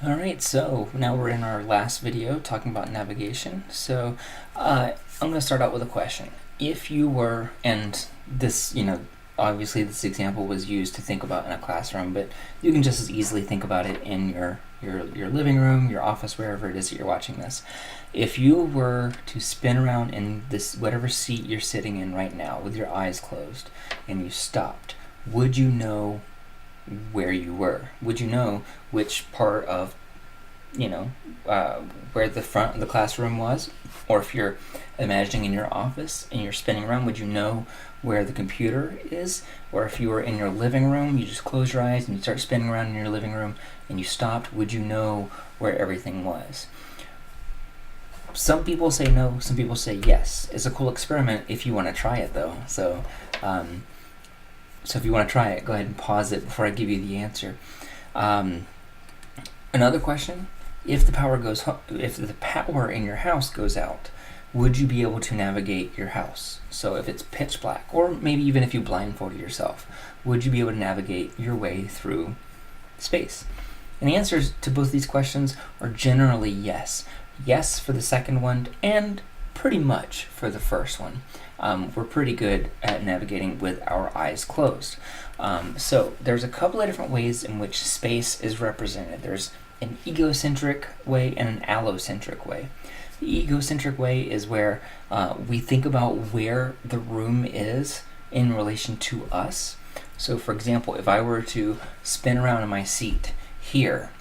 Alright, so now we're in our last video talking about navigation. So I'm going to start out with a question. If you were, and this, obviously this example was used to think about in a classroom, but you can just as easily think about it in your living room, your office, wherever it is that you're watching this. If you were to spin around in this whatever seat you're sitting in right now with your eyes closed and you stopped, would you know where you were? Would you know which part of, where the front of the classroom was? Or if you're imagining in your office and you're spinning around, would you know where the computer is? Or if you were in your living room, you just close your eyes and you start spinning around in your living room and you stopped, would you know where everything was? Some people say no, some people say yes. It's a cool experiment if you want to try it though. So if you want to try it, go ahead and pause it before I give you the answer. Another question: if the power in your house goes out, would you be able to navigate your house? So if it's pitch black, or maybe even if you blindfolded yourself, would you be able to navigate your way through space? And the answers to both these questions are generally yes. Yes for the second one, and pretty much for the first one. We're pretty good at navigating with our eyes closed. So there's a couple of different ways in which space is represented. There's an egocentric way and an allocentric way. The egocentric way is where we think about where the room is in relation to us. So for example, if I were to spin around in my seat here,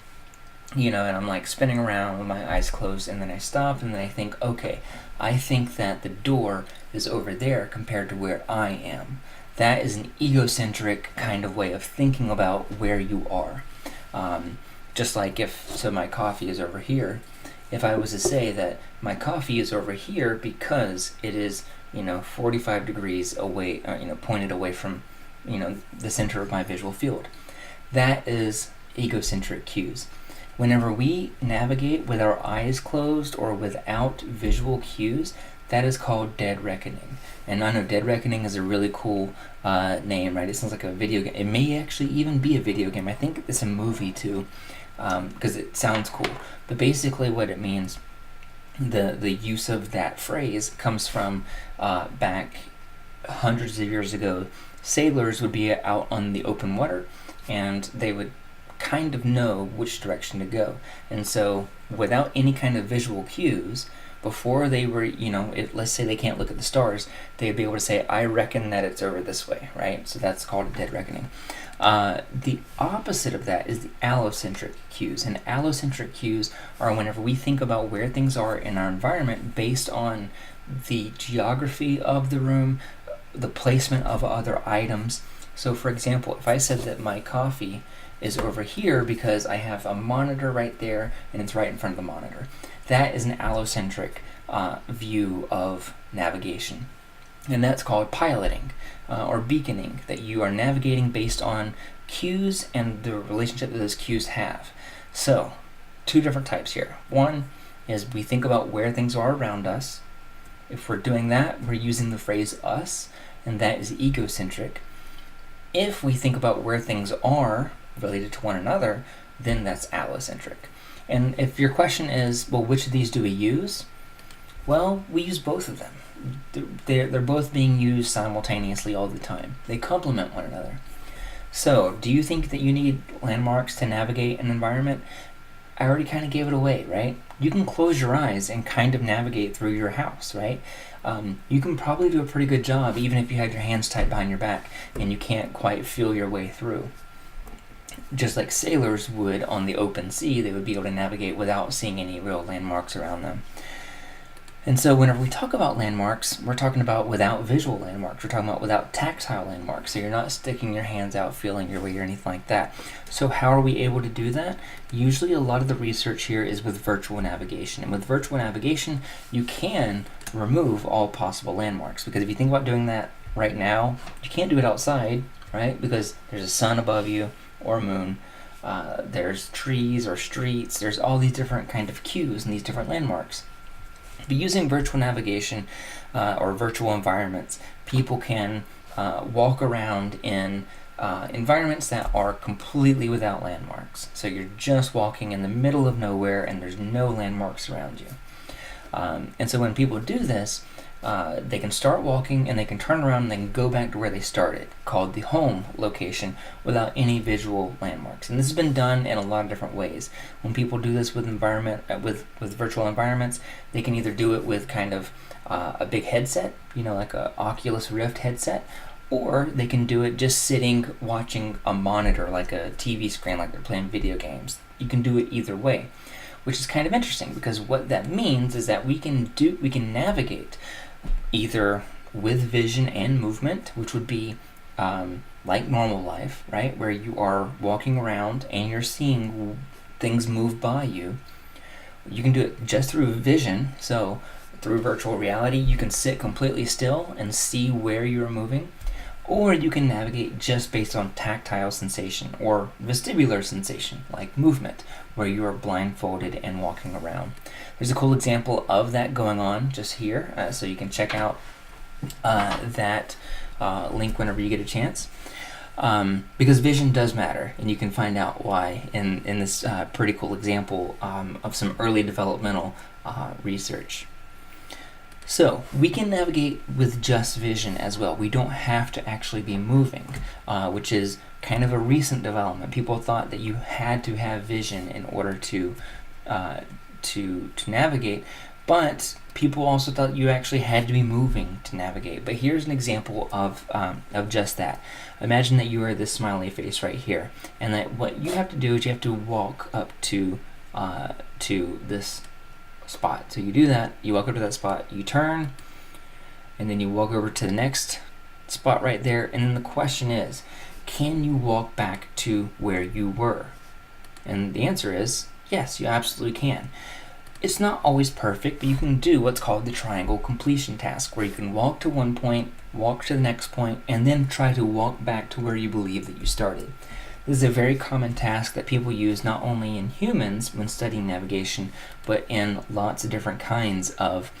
and I'm like spinning around with my eyes closed, and then I stop, and then I think, okay, I think that the door is over there compared to where I am. That is an egocentric kind of way of thinking about where you are. Just like so my coffee is over here. If I was to say that my coffee is over here because it is, 45 degrees away, pointed away from, the center of my visual field. That is egocentric cues. Whenever we navigate with our eyes closed or without visual cues, that is called dead reckoning. And I know dead reckoning is a really cool name, right? It sounds like a video game. It may actually even be a video game. I think it's a movie too, because it sounds cool. But basically what it means, the use of that phrase comes from back hundreds of years ago. Sailors would be out on the open water, and they would kind of know which direction to go. And so without any kind of visual cues, before they were, let's say they can't look at the stars, they'd be able to say, I reckon that it's over this way, right? So that's called a dead reckoning. The opposite of that is the allocentric cues. And allocentric cues are whenever we think about where things are in our environment based on the geography of the room, the placement of other items. So for example, if I said that my coffee is over here because I have a monitor right there and it's right in front of the monitor, that is an allocentric view of navigation. And that's called piloting or beaconing, that you are navigating based on cues and the relationship that those cues have. So, two different types here. One is we think about where things are around us. If we're doing that, we're using the phrase us, and that is egocentric. If we think about where things are related to one another, then that's allocentric. And if your question is, well, which of these do we use? Well, we use both of them. They're both being used simultaneously all the time. They complement one another. So, do you think that you need landmarks to navigate an environment? I already kind of gave it away, right? You can close your eyes and kind of navigate through your house, right? You can probably do a pretty good job even if you have your hands tied behind your back and you can't quite feel your way through. Just like sailors would on the open sea, they would be able to navigate without seeing any real landmarks around them. And so whenever we talk about landmarks, we're talking about without visual landmarks. We're talking about without tactile landmarks. So you're not sticking your hands out, feeling your way or anything like that. So how are we able to do that? Usually a lot of the research here is with virtual navigation. And with virtual navigation, you can remove all possible landmarks. Because if you think about doing that right now, you can't do it outside, right? Because there's a sun above you or moon. There's trees or streets. There's all these different kind of cues and these different landmarks. But using virtual navigation or virtual environments, people can walk around in environments that are completely without landmarks. So you're just walking in the middle of nowhere and there's no landmarks around you. And so when people do this, they can start walking and they can turn around and they can go back to where they started, called the home location, without any visual landmarks. And this has been done in a lot of different ways. When people do this with with virtual environments, they can either do it with kind of a big headset, like a Oculus Rift headset, or they can do it just sitting watching a monitor, like a TV screen, like they're playing video games. You can do it either way, which is kind of interesting because what that means is that we can navigate either with vision and movement, which would be like normal life, right, where you are walking around and you're seeing things move by you. You can do it just through vision. So through virtual reality, you can sit completely still and see where you're moving, or you can navigate just based on tactile sensation or vestibular sensation, like movement, where you are blindfolded and walking around. There's a cool example of that going on just here, so you can check out that link whenever you get a chance, because vision does matter, and you can find out why in this pretty cool example of some early developmental research. So we can navigate with just vision as well. We don't have to actually be moving, which is kind of a recent development. People thought that you had to have vision in order to navigate, but people also thought you actually had to be moving to navigate. But here's an example of just that. Imagine that you are this smiley face right here, and that what you have to do is you have to walk up to this spot. So you do that, you walk up to that spot, you turn, and then you walk over to the next spot right there, and then the question is, can you walk back to where you were? And the answer is yes, you absolutely can. It's not always perfect, but you can do what's called the triangle completion task, where you can walk to one point, walk to the next point, and then try to walk back to where you believe that you started. This is a very common task that people use not only in humans when studying navigation, but in lots of different kinds of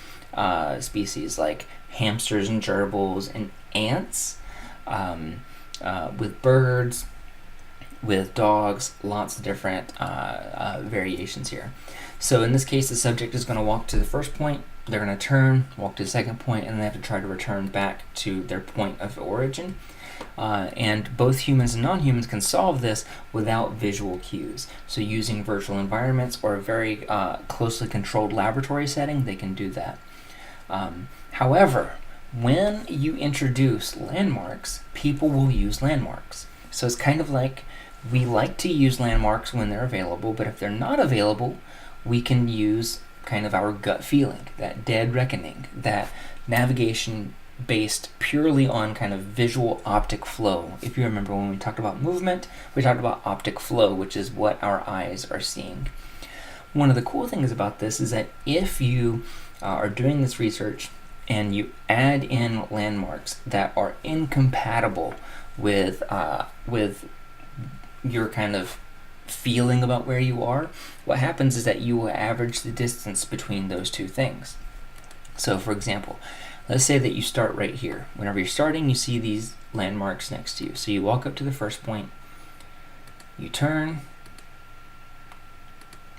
species, like hamsters and gerbils and ants, with birds, with dogs, lots of different variations here. So in this case, the subject is going to walk to the first point, they're going to turn, walk to the second point, and they have to try to return back to their point of origin. And both humans and non-humans can solve this without visual cues. So using virtual environments or a very closely controlled laboratory setting, they can do that. However, when you introduce landmarks, people will use landmarks. So it's kind of like we like to use landmarks when they're available, but if they're not available, we can use kind of our gut feeling, that dead reckoning, that navigation based purely on kind of visual optic flow. If you remember when we talked about movement, we talked about optic flow, which is what our eyes are seeing. One of the cool things about this is that if you are doing this research and you add in landmarks that are incompatible with your kind of feeling about where you are, what happens is that you will average the distance between those two things. So for example, let's say that you start right here. Whenever you're starting, you see these landmarks next to you. So you walk up to the first point, you turn,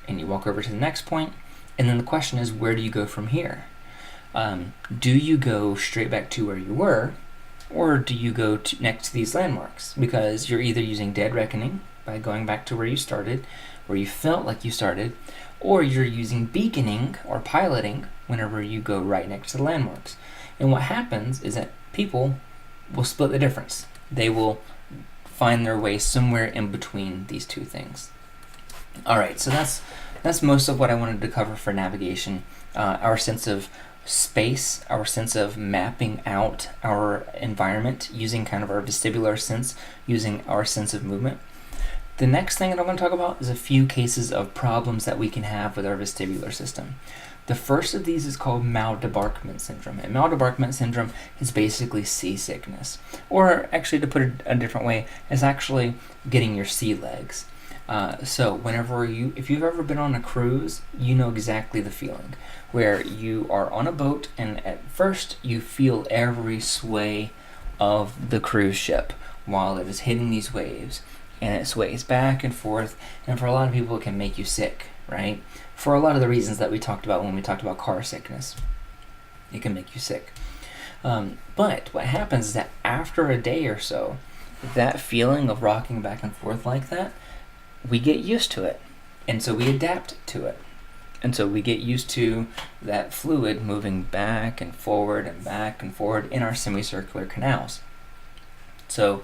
and you walk over to the next point, and then the question is, where do you go from here? Do you go straight back to where you were, or do you go next to these landmarks? Because you're either using dead reckoning by going back to where you started, where you felt like you started, or you're using beaconing or piloting whenever you go right next to the landmarks. And what happens is that people will split the difference. They will find their way somewhere in between these two things. All right, so that's most of what I wanted to cover for navigation. Our sense of space, our sense of mapping out our environment using kind of our vestibular sense, using our sense of movement. The next thing that I'm going to talk about is a few cases of problems that we can have with our vestibular system. The first of these is called maldebarkment syndrome. And maldebarkment syndrome is basically seasickness. Or actually, to put it a different way, it's actually getting your sea legs. So if you've ever been on a cruise, you know exactly the feeling, where you are on a boat and at first you feel every sway of the cruise ship, while it is hitting these waves, and it sways back and forth, and for a lot of people it can make you sick, right? For a lot of the reasons that we talked about when we talked about car sickness. It can make you sick. But what happens is that after a day or so, that feeling of rocking back and forth like that, we get used to it. And so we adapt to it. And so we get used to that fluid moving back and forward in our semicircular canals. So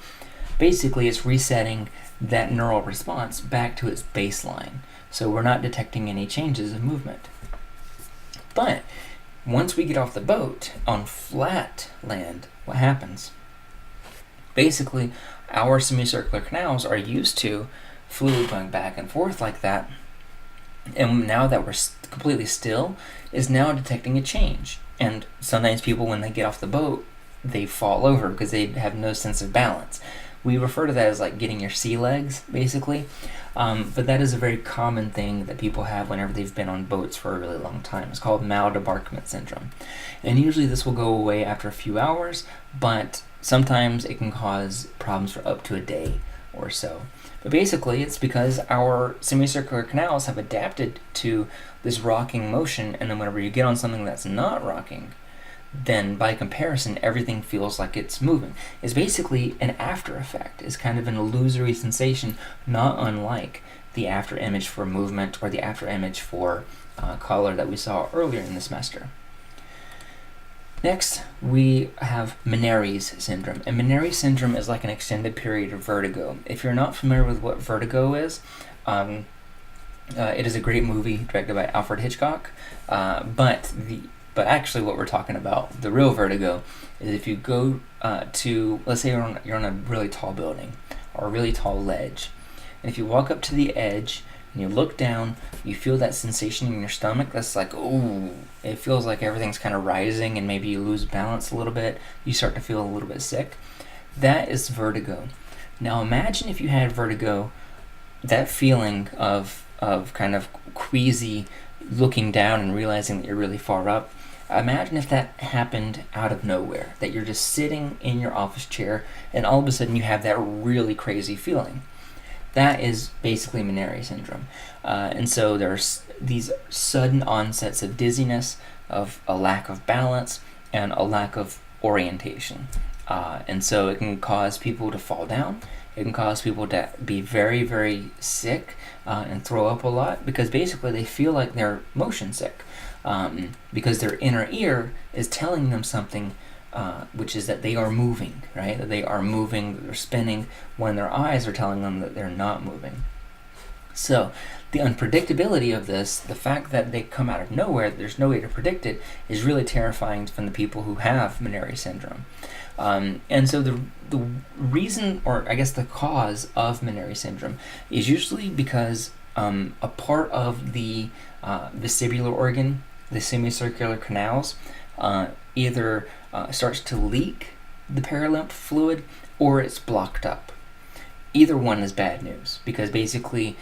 basically it's resetting that neural response back to its baseline. So we're not detecting any changes of movement. But once we get off the boat on flat land, what happens? Basically, our semicircular canals are used to fluid going back and forth like that, and now that we're completely still, is now detecting a change. And sometimes people, when they get off the boat, they fall over because they have no sense of balance. We refer to that as like getting your sea legs, basically. But that is a very common thing that people have whenever they've been on boats for a really long time. It's called maldebarkment syndrome. And usually this will go away after a few hours, but sometimes it can cause problems for up to a day or so. But basically, it's because our semicircular canals have adapted to this rocking motion, and then whenever you get on something that's not rocking, then by comparison, everything feels like it's moving. It's basically an after effect. It's kind of an illusory sensation, not unlike the after image for movement or the after image for color that we saw earlier in the semester. Next, we have Meniere's syndrome. And Meniere's syndrome is like an extended period of vertigo. If you're not familiar with what vertigo is, it is a great movie directed by Alfred Hitchcock. But actually what we're talking about, the real vertigo, is if you go to, let's say you're on a really tall building or a really tall ledge. And if you walk up to the edge and you look down, you feel that sensation in your stomach that's like, ooh, it feels like everything's kind of rising, and maybe you lose balance a little bit. You start to feel a little bit sick. That is vertigo. Now imagine if you had vertigo, that feeling of kind of queasy looking down and realizing that you're really far up. Imagine if that happened out of nowhere, that you're just sitting in your office chair and all of a sudden you have that really crazy feeling. That is basically Meniere's syndrome. And so there's these sudden onsets of dizziness, of a lack of balance, and a lack of orientation. And so it can cause people to fall down. It can cause people to be very, very sick and throw up a lot, because basically they feel like they're motion sick, because their inner ear is telling them something, which is that they are moving, right? That they are moving, that they're spinning, when their eyes are telling them that they're not moving. So the unpredictability of this, the fact that they come out of nowhere, there's no way to predict it, is really terrifying from the people who have Meniere's syndrome. And so the reason, or I guess the cause of Meniere's syndrome, is usually because a part of the vestibular organ, the semicircular canals, either starts to leak the perilymph fluid, or it's blocked up. Either one is bad news, because basically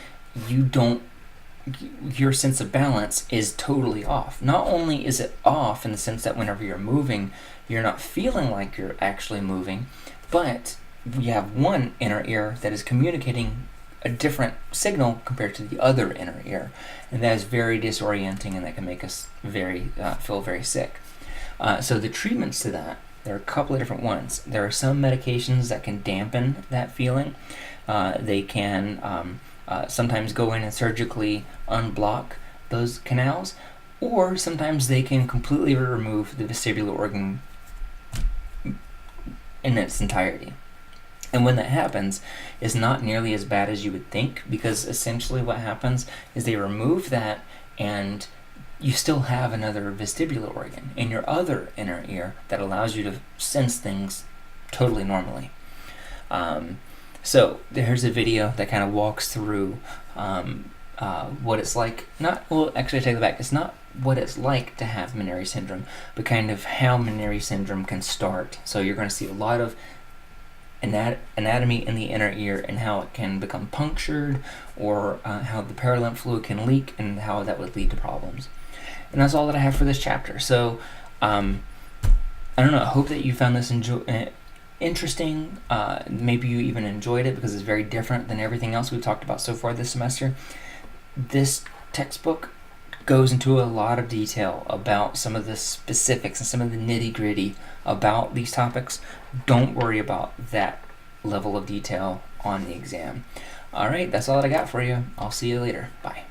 your sense of balance is totally off. Not only is it off in the sense that whenever you're moving, you're not feeling like you're actually moving, but you have one inner ear that is communicating a different signal compared to the other inner ear, and that is very disorienting, and that can make us feel very sick. So the treatments to that, there are a couple of different ones. There are some medications that can dampen that feeling. They can sometimes go in and surgically unblock those canals, or sometimes they can completely remove the vestibular organ in its entirety. And when that happens, it's not nearly as bad as you would think, because essentially what happens is they remove that, and you still have another vestibular organ in your other inner ear that allows you to sense things totally normally. So there's a video that kind of walks through what it's like. Actually I take that back. It's not what it's like to have Meniere's syndrome, but kind of how Meniere's syndrome can start. So you're going to see a lot of anatomy in the inner ear, and how it can become punctured, or how the perilymph fluid can leak, and how that would lead to problems. And that's all that I have for this chapter. So I don't know, I hope that you found this interesting. Maybe you even enjoyed it because it's very different than everything else we've talked about so far this semester. This textbook goes into a lot of detail about some of the specifics and some of the nitty-gritty about these topics. Don't worry about that level of detail on the exam. All right, that's all that I got for you. I'll see you later. Bye.